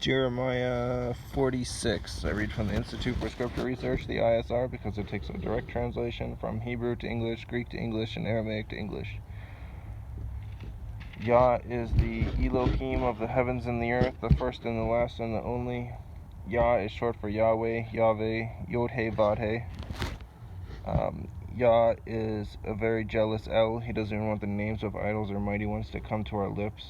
Jeremiah 46. I read from the Institute for Scripture Research, the ISR, because it takes a direct translation from Hebrew to English, Greek to English, and Aramaic to English. Yah is the Elohim of the heavens and the earth, the first and the last and the only. Yah is short for Yahweh, YahWeh, Yod-He, Vod-He. Yah is a very jealous El. He doesn't even want the names of idols or mighty ones to come to our lips.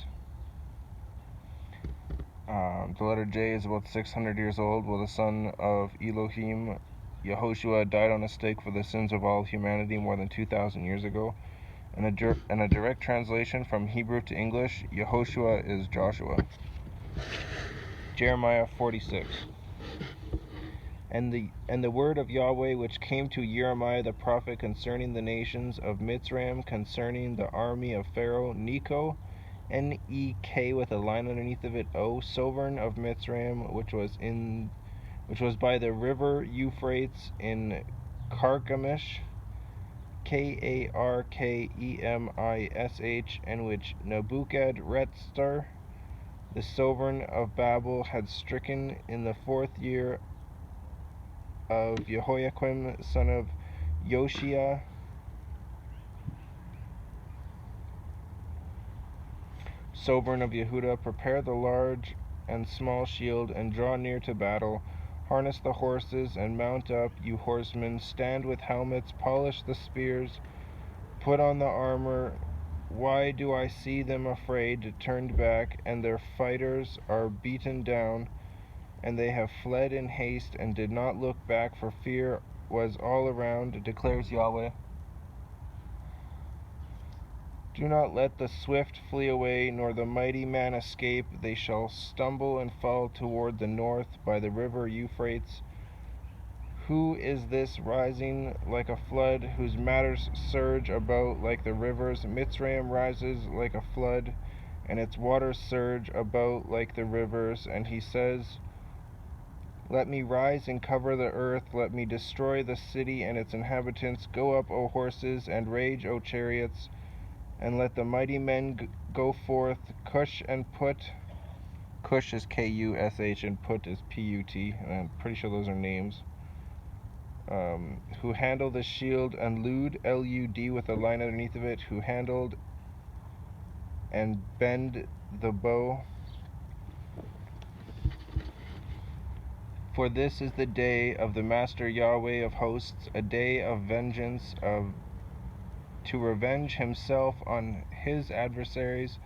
The letter J is about 600 years old. Well, the son of Elohim, Yehoshua, died on a stake for the sins of all humanity more than 2,000 years ago. And a direct translation from Hebrew to English, Yehoshua is Joshua. Jeremiah 46. And the word of YahWeh which came to Jeremiah the prophet concerning the nations of Mitzrayim, concerning the army of Pharaoh Necho, N-E-K with a line underneath of it, O, sovereign of Mitzrayim, which was by the river Euphrates in Carchemish, Karkemish, and which Nebuchadrezzar, the sovereign of Babel, had stricken in the 4th year of Jehoiakim, son of Josiah, sovereign of Yehuda. Prepare the large and small shield, and draw near to battle. Harness the horses, and mount up, you horsemen. Stand with helmets, polish the spears, put on the armor. Why do I see them afraid, turned back, and their fighters are beaten down? And they have fled in haste, and did not look back, for fear was all around, declares YahWeh. Do not let the swift flee away, nor the mighty man escape. They shall stumble and fall toward the north by the river Euphrates. Who is this rising like a flood, whose matters surge about like the rivers? Mitzrayim rises like a flood, and its waters surge about like the rivers. And he says, let me rise and cover the earth, let me destroy the city and its inhabitants. Go up, O horses, and rage, O chariots, and let the mighty men go forth. Cush and Put, Cush is K-U-S-H and Put is P-U-T, and I'm pretty sure those are names, who handle the shield, and Lud, L-U-D with a line underneath of it, who handled and bend the bow. For this is the day of the Master YahWeh of hosts, a day of vengeance, to revenge himself on his adversaries,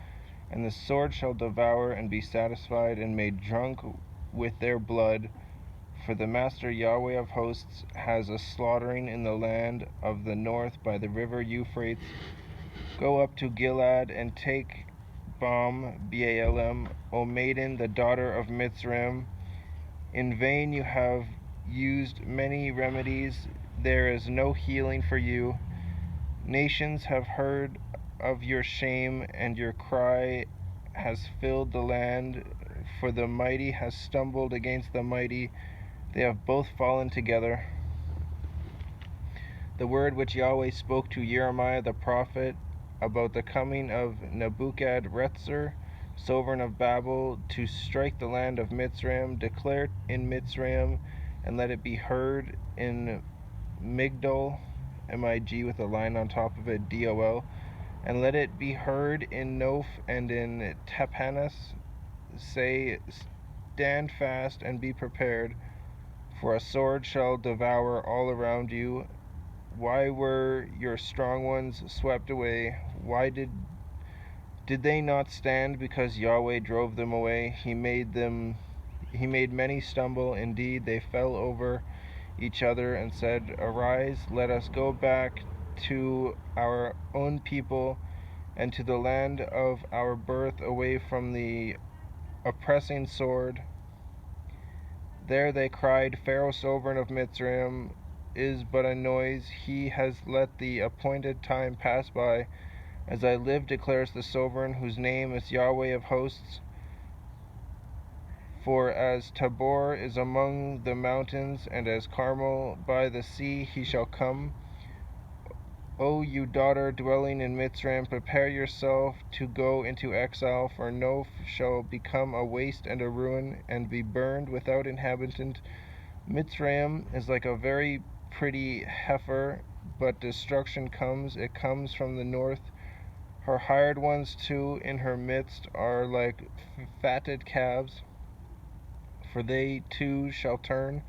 and the sword shall devour and be satisfied and made drunk with their blood. For the Master YahWeh of hosts has a slaughtering in the land of the north by the river Euphrates. Go up to Gilead and take Balm, B-A-L-M, O maiden, the daughter of Mitzrayim. In vain you have used many remedies, there is no healing for you. Nations have heard of your shame, and your cry has filled the land, for the mighty has stumbled against the mighty, they have both fallen together. The word which YahWeh spoke to Jeremiah the prophet about the coming of Nebuchadrezzar, sovereign of Babel, to strike the land of Mitzrayim, declare in Mitzrayim, and let it be heard in Migdol, M-I-G with a line on top of it, D-O-L, and let it be heard in Noph and in Tapanis. Say, stand fast and be prepared, for a sword shall devour all around you. Why were your strong ones swept away? Why did they not stand? Because YahWeh drove them away. He made many stumble. Indeed, they fell over each other and said, arise, let us go back to our own people and to the land of our birth, away from the oppressing sword. There they cried, Pharaoh, sovereign of Mitzrayim, is but a noise. He has let the appointed time pass by. As I live, declares the sovereign, whose name is YahWeh of hosts. For as Tabor is among the mountains, and as Carmel by the sea, he shall come. O you daughter dwelling in Mitzrayim, prepare yourself to go into exile, for No shall become a waste and a ruin, and be burned without inhabitant. Mitzrayim is like a very pretty heifer, but destruction comes. It comes from the north. Her hired ones too in her midst are like fatted calves, for they too shall turn.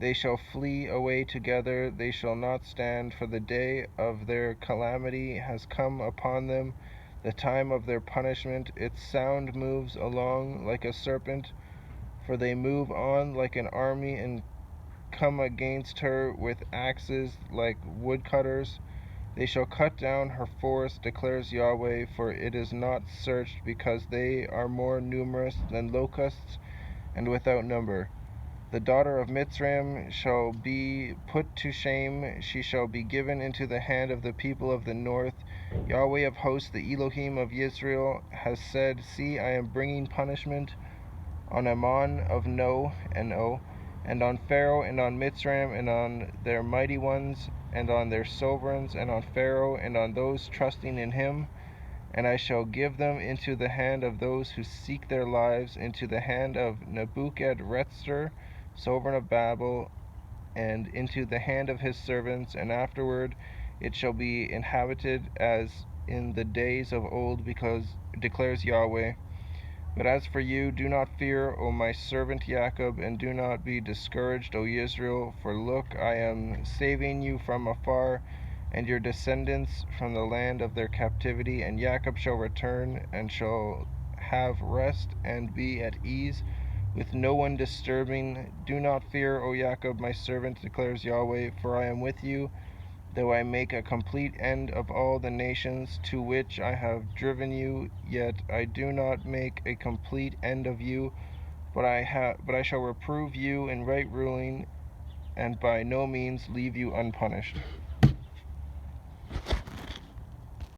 They shall flee away together, they shall not stand, for the day of their calamity has come upon them, the time of their punishment. Its sound moves along like a serpent, for they move on like an army and come against her with axes like woodcutters. They shall cut down her forest, declares Yahweh, for it is not searched, because they are more numerous than locusts and without number. The daughter of Mitzrayim shall be put to shame. She shall be given into the hand of the people of the north. Yahweh of hosts, the Elohim of Israel, has said, See, I am bringing punishment on Ammon of No, N-O, and on Pharaoh, and on Mitzrayim, and on their mighty ones, and on their sovereigns, and on Pharaoh, and on those trusting in him. And I shall give them into the hand of those who seek their lives, into the hand of Nebuchadrezzar, sovereign of Babel, and into the hand of his servants, and afterward it shall be inhabited as in the days of old, because declares Yahweh. But as for you, do not fear, O my servant Jacob, and do not be discouraged, O Israel, for look, I am saving you from afar, and your descendants from the land of their captivity, and Jacob shall return, and shall have rest, and be at ease, with no one disturbing. Do not fear, O Jacob, my servant, declares Yahweh, for I am with you, though I make a complete end of all the nations to which I have driven you, yet I do not make a complete end of you, but I shall reprove you in right ruling, and by no means leave you unpunished.